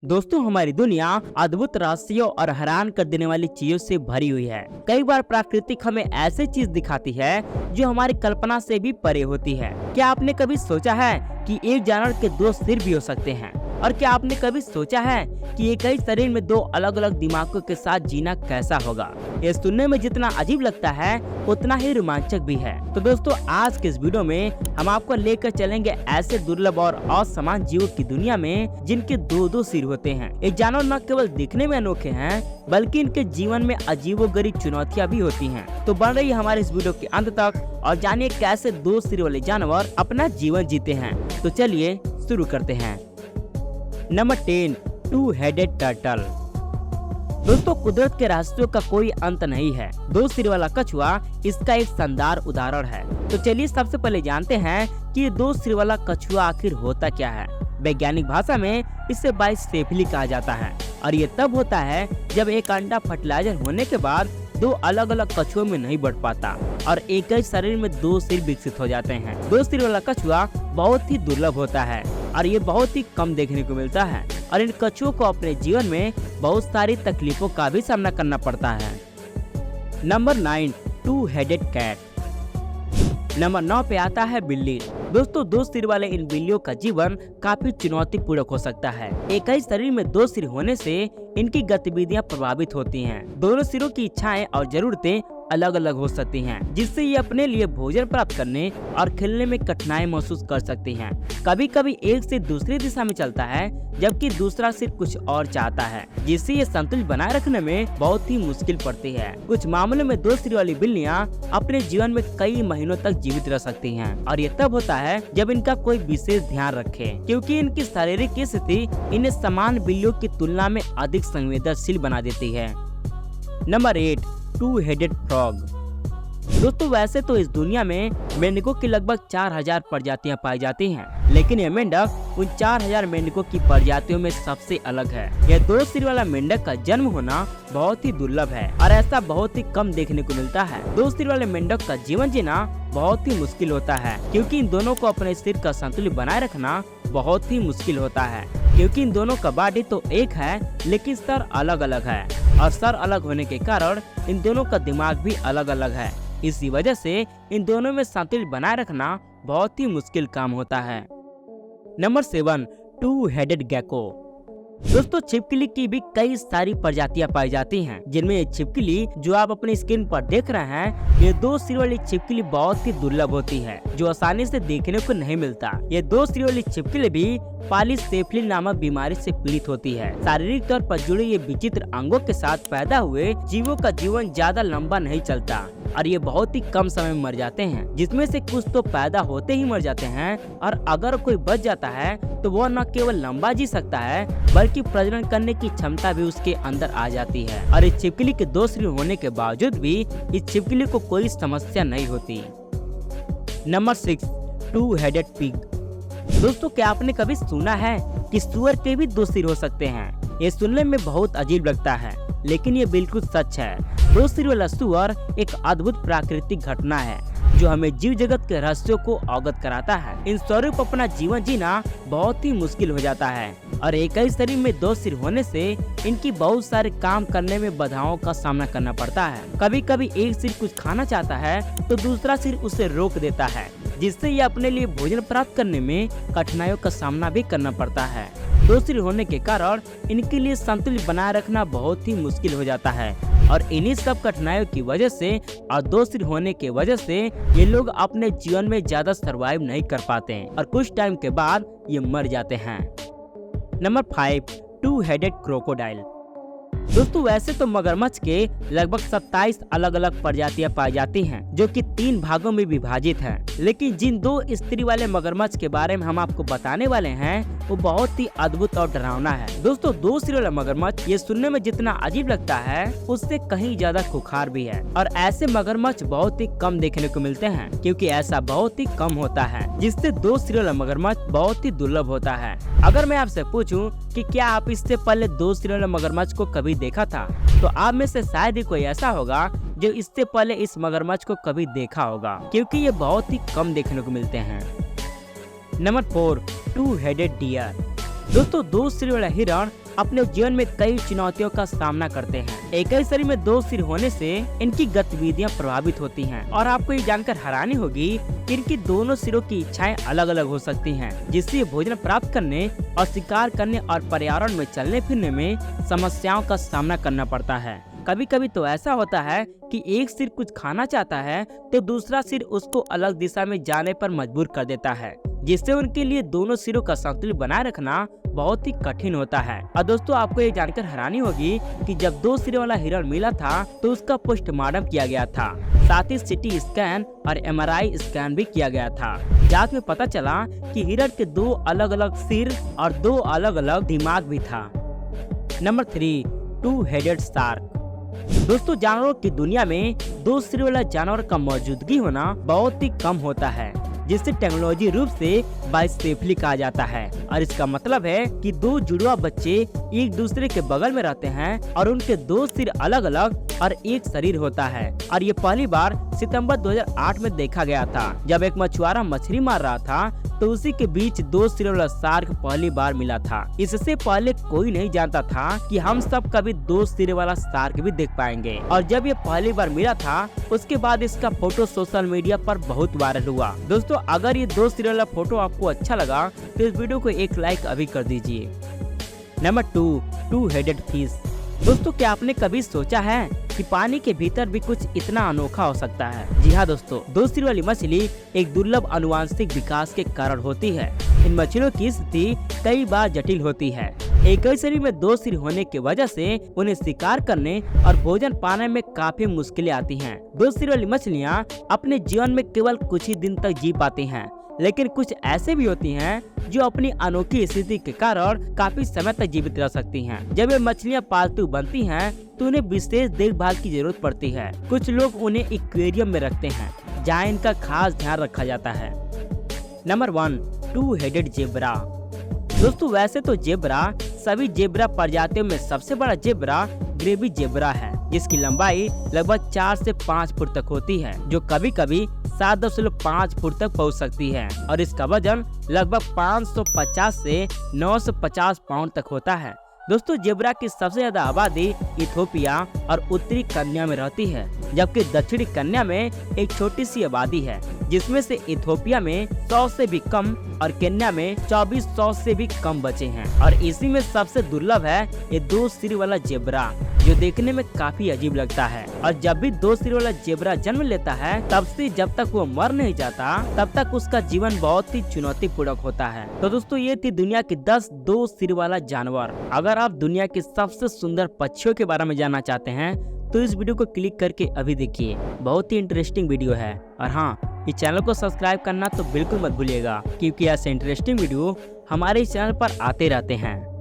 दोस्तों, हमारी दुनिया अद्भुत रहस्यों और हैरान कर देने वाली चीजों से भरी हुई है। कई बार प्राकृतिक हमें ऐसे चीज दिखाती है जो हमारी कल्पना से भी परे होती है। क्या आपने कभी सोचा है कि एक जानवर के दो सिर भी हो सकते हैं? और क्या आपने कभी सोचा है कि एक ही शरीर में दो अलग अलग दिमागों के साथ जीना कैसा होगा? ये सुनने में जितना अजीब लगता है उतना ही रोमांचक भी है। तो दोस्तों, आज के इस वीडियो में हम आपको लेकर चलेंगे ऐसे दुर्लभ और असामान्य जीवों की दुनिया में जिनके दो दो सिर होते हैं। ये जानवर न केवल दिखने में अनोखे हैं बल्कि इनके जीवन में अजीबोगरीब चुनौतियां भी होती हैं। तो बन रही हमारे इस वीडियो के अंत तक और जानिए कैसे दो सिर वाले जानवर अपना जीवन जीते हैं। तो चलिए शुरू करते हैं। Number 10, two headed turtle. दोस्तों, कुदरत के रहस्यों का कोई अंत नहीं है। दो सिर वाला कछुआ इसका एक शानदार उदाहरण है। तो चलिए सबसे पहले जानते हैं कि ये दो सिर वाला कछुआ आखिर होता क्या है। वैज्ञानिक भाषा में इसे बाइसेफली कहा जाता है और ये तब होता है जब एक अंडा फर्टिलाइजर होने के बाद दो अलग अलग कछुओं में नहीं बढ़ पाता और एक ही शरीर में दो सिर विकसित हो जाते हैं। दो सिर वाला कछुआ बहुत ही दुर्लभ होता है और ये बहुत ही कम देखने को मिलता है और इन कछुओं को अपने जीवन में बहुत सारी तकलीफों का भी सामना करना पड़ता है। Number 9, two headed cat. Number 9 पे आता है बिल्ली। दोस्तों, दो सिर वाले इन बिल्लियों का जीवन काफी चुनौतीपूर्ण हो सकता है। एक ही शरीर में दो सिर होने से इनकी गतिविधियां प्रभावित होती हैं। दोनों सिरों की इच्छाएं और जरूरतें अलग अलग हो सकती हैं, जिससे ये अपने लिए भोजन प्राप्त करने और खेलने में कठिनाई महसूस कर सकती हैं। कभी कभी एक सिर दूसरी दिशा में चलता है जबकि दूसरा सिर कुछ और चाहता है, जिससे ये संतुलन बनाए रखने में बहुत ही मुश्किल पड़ती है। कुछ मामलों में दो सिर वाली बिल्लियां अपने जीवन में कई महीनों तक जीवित रह सकती हैं और ये तब होता है जब इनका कोई विशेष ध्यान रखे, क्योंकि इनकी शारीरिक स्थिति इन्हें सामान्य बिल्लियों की तुलना में अधिक संवेदनशील बना देती है। Number 8, two headed frog. दोस्तों, वैसे तो इस दुनिया में मेंढकों की लगभग 4000 प्रजातियां पाई जाती हैं, लेकिन यह मेंढक उन 4000 मेंढकों की प्रजातियों में सबसे अलग है। यह दो सिर वाला मेंढक का जन्म होना बहुत ही दुर्लभ है और ऐसा बहुत ही कम देखने को मिलता है। दो सिर वाले मेंढक का जीवन जीना बहुत ही मुश्किल होता है, क्योंकि इन दोनों को अपने सिर का संतुलन बनाए रखना बहुत ही मुश्किल होता है, क्योंकि इन दोनों का बॉडी तो एक है लेकिन सर अलग अलग है और सर अलग होने के कारण इन दोनों का दिमाग भी अलग अलग है। इसी वजह से इन दोनों में संतुलन बनाए रखना बहुत ही मुश्किल काम होता है। Number 7, two headed gecko. दोस्तों, छिपकली की भी कई सारी प्रजातियां पाई जाती हैं, जिनमें ये छिपकली जो आप अपनी स्क्रीन पर देख रहे हैं, ये दो सिर वाली छिपकली बहुत ही दुर्लभ होती है जो आसानी से देखने को नहीं मिलता। ये दो सिर वाली छिपकली भी पॉलीसेफली नामक बीमारी से पीड़ित होती है। शारीरिक तौर पर जुड़े ये विचित्र अंगों के साथ पैदा हुए जीवों का जीवन ज्यादा लंबा नहीं चलता और ये बहुत ही कम समय में मर जाते हैं, जिसमें से कुछ तो पैदा होते ही मर जाते हैं और अगर कोई बच जाता है तो वो न केवल लंबा जी सकता है बल्कि प्रजनन करने की क्षमता भी उसके अंदर आ जाती है। और इस छिपकली के दो सिर होने के बावजूद भी इस छिपकली को कोई समस्या नहीं होती। Number 6, two headed pig. दोस्तों, क्या आपने कभी सुना है कि सुअर के भी दो सिर हो सकते हैं? ये सुनने में बहुत अजीब लगता है लेकिन ये बिल्कुल सच है। दो सिर वाला सुअर एक अद्भुत प्राकृतिक घटना है जो हमें जीव जगत के रहस्यों को अवगत कराता है। इन स्वरूप अपना जीवन जीना बहुत ही मुश्किल हो जाता है और एक ही शरीर में दो सिर होने से इनकी बहुत सारे काम करने में बाधाओं का सामना करना पड़ता है। कभी कभी एक सिर कुछ खाना चाहता है तो दूसरा सिर उसे रोक देता है, जिससे ये अपने लिए भोजन प्राप्त करने में कठिनाइयों का सामना भी करना पड़ता है। दो सिर होने के कारण इनके लिए संतुलन बनाए रखना बहुत ही मुश्किल हो जाता है और इन्हीं सब कठिनाइयों की वजह से और दो सिर होने के वजह से ये लोग अपने जीवन में ज्यादा सरवाइव नहीं कर पाते हैं और कुछ टाइम के बाद ये मर जाते हैं। Number 5, two headed crocodile. दोस्तों, वैसे तो मगरमच्छ के लगभग 27 अलग अलग प्रजातियां पाई जाती हैं जो कि 3 भागों में विभाजित हैं, लेकिन जिन दो स्त्री वाले मगरमच्छ के बारे में हम आपको बताने वाले हैं वो बहुत ही अद्भुत और डरावना है। दोस्तों, दो सिर वाला मगरमच्छ ये सुनने में जितना अजीब लगता है उससे कहीं ज्यादा खुखार भी है और ऐसे मगरमच्छ बहुत ही कम देखने को मिलते हैं, क्योंकि ऐसा बहुत ही कम होता है, जिससे दो सिर वाला मगरमच्छ बहुत ही दुर्लभ होता है। अगर मैं आपसे पूछूं कि क्या आप इससे पहले दो सिर वाला मगरमच्छ को कभी देखा था, तो आप में से शायद ही कोई ऐसा होगा जो इससे पहले इस मगरमच्छ को कभी देखा होगा, क्योंकि ये बहुत ही कम देखने को मिलते हैं। Number 4, two headed deer. दोस्तों, दो सिर वाला हिरण अपने जीवन में कई चुनौतियों का सामना करते हैं। एक ही शरीर में दो सिर होने से इनकी गतिविधियां प्रभावित होती हैं और आपको ये जानकर हैरानी होगी कि इनकी दोनों सिरों की इच्छाएं अलग अलग हो सकती हैं, जिससे भोजन प्राप्त करने और शिकार करने और पर्यावरण में चलने फिरने में समस्याओं का सामना करना पड़ता है। कभी कभी तो ऐसा होता है कि एक सिर कुछ खाना चाहता है तो दूसरा सिर उसको अलग दिशा में जाने पर मजबूर कर देता है, जिससे उनके लिए दोनों सिरों का संतुलन बनाए रखना बहुत ही कठिन होता है। और दोस्तों, आपको ये जानकर हैरानी होगी कि जब दो सिरे वाला हिरण मिला था तो उसका पोस्टमार्टम किया गया था, साथ ही सीटी स्कैन और MRI स्कैन भी किया गया था। जांच में पता चला कि हिरण के दो अलग अलग सिर और दो अलग अलग दिमाग भी था। Number 3, two headed shark. दोस्तों, जानवरों की दुनिया में दो सिर वाला जानवर का मौजूदगी होना बहुत ही कम होता है, जिसे टेक्नोलॉजी रूप से बाइसेफली कहा जाता है। और इसका मतलब है कि दो जुड़वा बच्चे एक दूसरे के बगल में रहते हैं और उनके दो सिर अलग अलग और एक शरीर होता है। और ये पहली बार सितंबर 2008 में देखा गया था, जब एक मछुआरा मछली मार रहा था तो उसी के बीच दो सिर वाला शार्क पहली बार मिला था। इससे पहले कोई नहीं जानता था कि हम सब कभी दो सिर वाला शार्क भी देख पाएंगे। और जब ये पहली बार मिला था उसके बाद इसका फोटो सोशल मीडिया पर बहुत वायरल हुआ। दोस्तों, अगर ये दो सिर वाला फोटो आपको अच्छा लगा तो इस वीडियो को एक लाइक अभी कर दीजिए। Number 2, two headed fish. दोस्तों, क्या आपने कभी सोचा है कि पानी के भीतर भी कुछ इतना अनोखा हो सकता है? जी हाँ दोस्तों, दो सिर वाली मछली एक दुर्लभ अनुवांशिक विकास के कारण होती है। इन मछलियों की स्थिति कई बार जटिल होती है। एक ही शरीर में दो सिर होने की वजह से उन्हें शिकार करने और भोजन पाने में काफी मुश्किलें आती हैं। दो सिर वाली मछलियाँ अपने जीवन में केवल कुछ ही दिन तक जी पाती हैं, लेकिन कुछ ऐसे भी होती हैं जो अपनी अनोखी स्थिति के कारण काफी समय तक जीवित रह सकती हैं। जब ये मछलियाँ पालतू बनती हैं तो उन्हें विशेष देखभाल की जरूरत पड़ती है। कुछ लोग उन्हें एक्वेरियम में रखते हैं जहाँ इनका खास ध्यान रखा जाता है। Number 1, two headed zebra. दोस्तों, वैसे तो जेब्रा सभी जेब्रा प्रजातियों में सबसे बड़ा जेब्रा ग्रेवी जेब्रा है, जिसकी लंबाई लगभग 4 से 5 फुट तक होती है, जो कभी कभी 7.5 फुट तक पहुंच सकती है। और इसका वजन लगभग 550 से 950 पाउंड तक होता है। दोस्तों, जेब्रा की सबसे ज्यादा आबादी इथोपिया और उत्तरी केन्या में रहती है, जबकि दक्षिणी केन्या में एक छोटी सी आबादी है, जिसमें से इथोपिया में 100 से भी कम और केन्या में 2400 से भी कम बचे हैं। और इसी में सबसे दुर्लभ है ये दो सिर वाला जेब्रा, जो देखने में काफी अजीब लगता है। और जब भी दो सिर वाला जेब्रा जन्म लेता है तब से जब तक वो मर नहीं जाता तब तक उसका जीवन बहुत ही चुनौतीपूर्ण होता है। तो दोस्तों, ये थी दुनिया की 10 दो सिर वाला जानवर। अगर आप दुनिया के सबसे सुंदर पक्षियों के बारे में जानना चाहते हैं तो इस वीडियो को क्लिक करके अभी देखिए, बहुत ही इंटरेस्टिंग वीडियो है। और हाँ, इस चैनल को सब्सक्राइब करना तो बिल्कुल मत भूलिएगा, क्योंकि ऐसे इंटरेस्टिंग वीडियो हमारे इस चैनल पर आते रहते हैं।